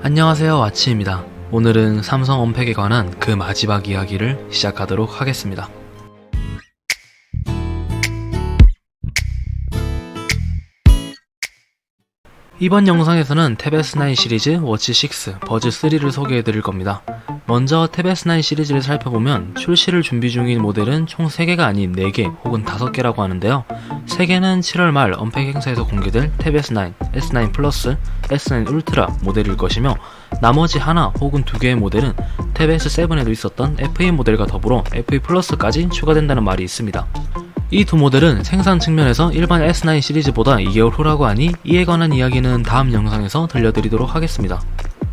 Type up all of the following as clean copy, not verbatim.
안녕하세요, 아치입니다. 오늘은 삼성 언팩에 관한 그 마지막 이야기를 시작하도록 하겠습니다. 이번 영상에서는 탭 S9 시리즈 워치 6, 버즈 3를 소개해드릴 겁니다. 먼저 탭 S9 시리즈를 살펴보면 출시를 준비 중인 모델은 총 3개가 아닌 4개 혹은 5개라고 하는데요. 3개는 7월 말 언팩 행사에서 공개될 탭 S9, S9 플러스, S9 울트라 모델일 것이며 나머지 하나 혹은 2개의 모델은 탭 S7에도 있었던 FE 모델과 더불어 FE 플러스까지 추가된다는 말이 있습니다. 이 두 모델은 생산 측면에서 일반 S9 시리즈보다 2개월 후라고 하니 이에 관한 이야기는 다음 영상에서 들려드리도록 하겠습니다.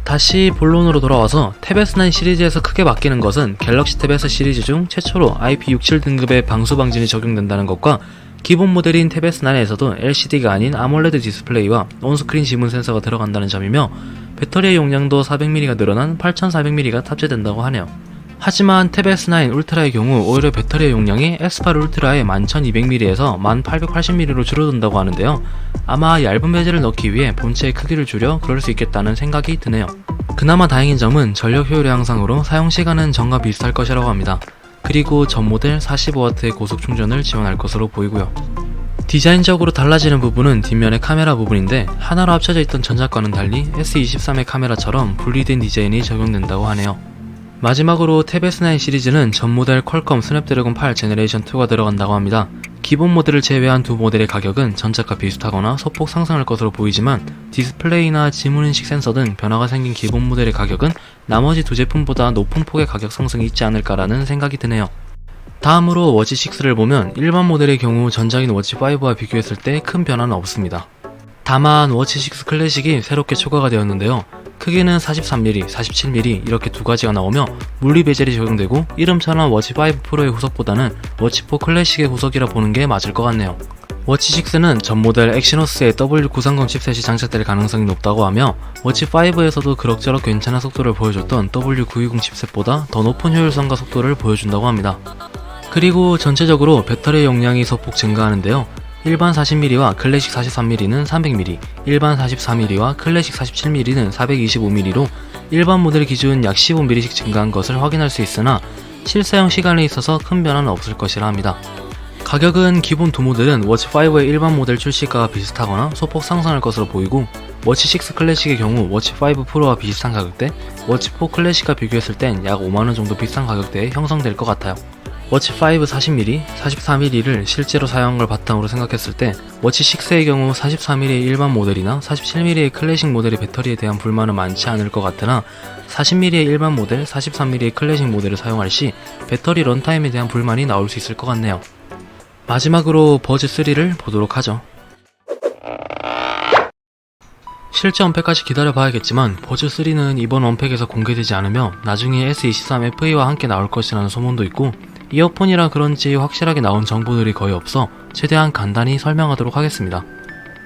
다시 본론으로 돌아와서 탭 S9 시리즈에서 크게 바뀌는 것은 갤럭시 탭 S 시리즈 중 최초로 IP67 등급의 방수 방진이 적용된다는 것과 기본 모델인 탭 S9에서도 LCD가 아닌 아몰레드 디스플레이와 온스크린 지문 센서가 들어간다는 점이며 배터리의 용량도 400mAh가 늘어난 8400mAh가 탑재된다고 하네요. 하지만 탭 S9 울트라의 경우 오히려 배터리의 용량이 S8 울트라의 11200mAh에서 1880mAh로 줄어든다고 하는데요. 아마 얇은 베젤을 넣기 위해 본체의 크기를 줄여 그럴 수 있겠다는 생각이 드네요. 그나마 다행인 점은 전력 효율의 향상으로 사용시간은 전과 비슷할 것이라고 합니다. 그리고 전 모델 45W의 고속 충전을 지원할 것으로 보이고요. 디자인적으로 달라지는 부분은 뒷면의 카메라 부분인데 하나로 합쳐져 있던 전작과는 달리 S23의 카메라처럼 분리된 디자인이 적용된다고 하네요. 마지막으로 탭 S9 시리즈는 전 모델 퀄컴 스냅드래곤 8 제너레이션 2가 들어간다고 합니다. 기본 모델을 제외한 두 모델의 가격은 전작과 비슷하거나 소폭 상승할 것으로 보이지만 디스플레이나 지문인식 센서 등 변화가 생긴 기본 모델의 가격은 나머지 두 제품보다 높은 폭의 가격 상승이 있지 않을까라는 생각이 드네요. 다음으로 워치 6를 보면 일반 모델의 경우 전작인 워치 5와 비교했을 때 큰 변화는 없습니다. 다만 워치 6 클래식이 새롭게 추가가 되었는데요. 크기는 43mm, 47mm 이렇게 두 가지가 나오며 물리 베젤이 적용되고 이름처럼 워치 5 프로의 후속보다는 워치 4 클래식의 후속이라 보는 게 맞을 것 같네요. 워치 6는 전 모델 엑시노스의 W930 칩셋이 장착될 가능성이 높다고 하며 워치 5에서도 그럭저럭 괜찮은 속도를 보여줬던 W920 칩셋보다 더 높은 효율성과 속도를 보여준다고 합니다. 그리고 전체적으로 배터리 용량이 소폭 증가하는데요. 일반 40mm와 클래식 43mm는 300mm, 일반 44mm와 클래식 47mm는 425mm로 일반 모델 기준 약 15mm씩 증가한 것을 확인할 수 있으나 실사용 시간에 있어서 큰 변화는 없을 것이라 합니다. 가격은 기본 두 모델은 워치 5의 일반 모델 출시가와 비슷하거나 소폭 상승할 것으로 보이고 워치 6 클래식의 경우 워치 5 프로와 비슷한 가격대, 워치 4 클래식과 비교했을 땐 약 5만원 정도 비싼 가격대에 형성될 것 같아요. 워치 5 40mm, 44mm를 실제로 사용한 걸 바탕으로 생각했을 때 워치 6의 경우 44mm의 일반 모델이나 47mm의 클래식 모델의 배터리에 대한 불만은 많지 않을 것 같으나 40mm의 일반 모델, 43mm의 클래식 모델을 사용할 시 배터리 런타임에 대한 불만이 나올 수 있을 것 같네요. 마지막으로 버즈 3를 보도록 하죠. 실제 언팩까지 기다려봐야겠지만 버즈 3는 이번 언팩에서 공개되지 않으며 나중에 S23 FE와 함께 나올 것이라는 소문도 있고 이어폰이라 그런지 확실하게 나온 정보들이 거의 없어 최대한 간단히 설명하도록 하겠습니다.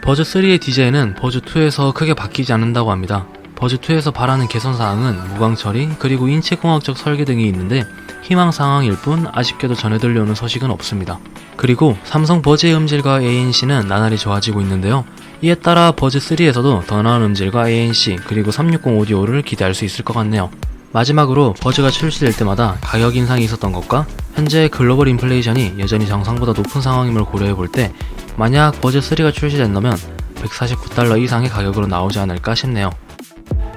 버즈 3의 디자인은 버즈 2에서 크게 바뀌지 않는다고 합니다. 버즈 2에서 바라는 개선사항은 무광 처리 그리고 인체공학적 설계 등이 있는데 희망사항일 뿐 아쉽게도 전해 들려오는 소식은 없습니다. 그리고 삼성 버즈의 음질과 ANC는 나날이 좋아지고 있는데요. 이에 따라 버즈 3에서도 더 나은 음질과 ANC 그리고 360 오디오를 기대할 수 있을 것 같네요. 마지막으로 버즈가 출시될 때마다 가격 인상이 있었던 것과 현재 글로벌 인플레이션이 여전히 정상보다 높은 상황임을 고려해볼 때 만약 버즈 3가 출시된다면 $149 이상의 가격으로 나오지 않을까 싶네요.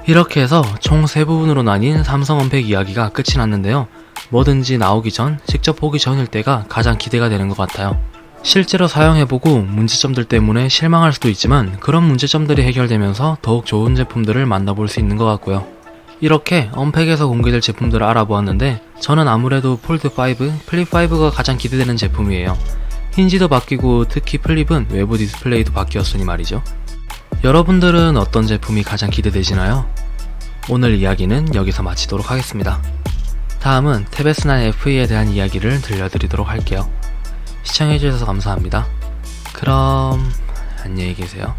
이렇게 해서 총 3부분으로 나뉜 삼성 언팩 이야기가 끝이 났는데요. 뭐든지 나오기 전, 직접 보기 전일 때가 가장 기대가 되는 것 같아요. 실제로 사용해보고 문제점들 때문에 실망할 수도 있지만 그런 문제점들이 해결되면서 더욱 좋은 제품들을 만나볼 수 있는 것 같고요. 이렇게 언팩에서 공개될 제품들을 알아보았는데 저는 아무래도 폴드5, 플립5가 가장 기대되는 제품이에요. 힌지도 바뀌고 특히 플립은 외부 디스플레이도 바뀌었으니 말이죠. 여러분들은 어떤 제품이 가장 기대되시나요? 오늘 이야기는 여기서 마치도록 하겠습니다. 다음은 탭 S9 FE에 대한 이야기를 들려드리도록 할게요. 시청해주셔서 감사합니다. 그럼 안녕히 계세요.